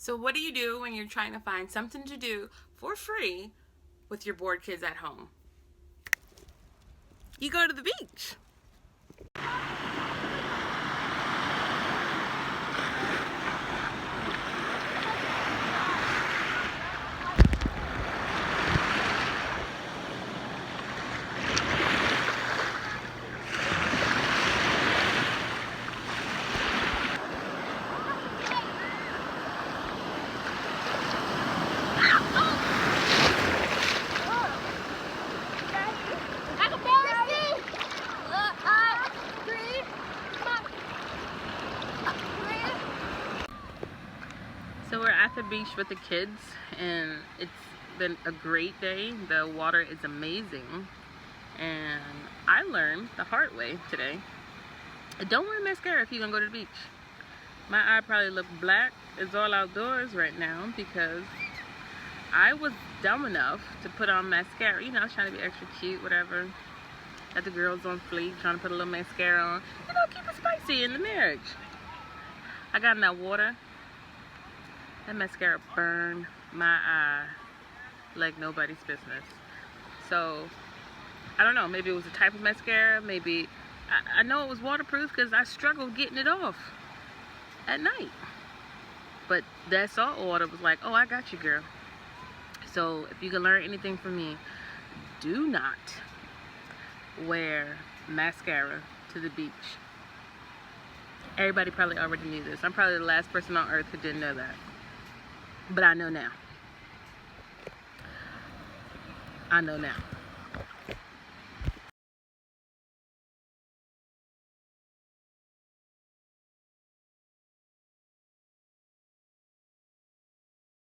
So what do you do when you're trying to find something to do for free with your bored kids at home? You go to the beach. So we're at the beach with the kids and it's been a great day. The water is amazing and I learned the hard way today. Don't wear mascara if you're gonna go to the beach. My eye probably look black. It's all outdoors right now because I was dumb enough to put on mascara. You know, I was trying to be extra cute, whatever. Got the girls on fleek, trying to put a little mascara on. You know, keep it spicy in the marriage. I got in that water. That mascara burned my eye like nobody's business. So, I don't know. Maybe it was a type of mascara. Maybe, I know it was waterproof because I struggled getting it off at night. But that salt water was like, oh, I got you, girl. So, if you can learn anything from me, do not wear mascara to the beach. Everybody probably already knew this. I'm probably the last person on earth who didn't know that. But I know now. I know now.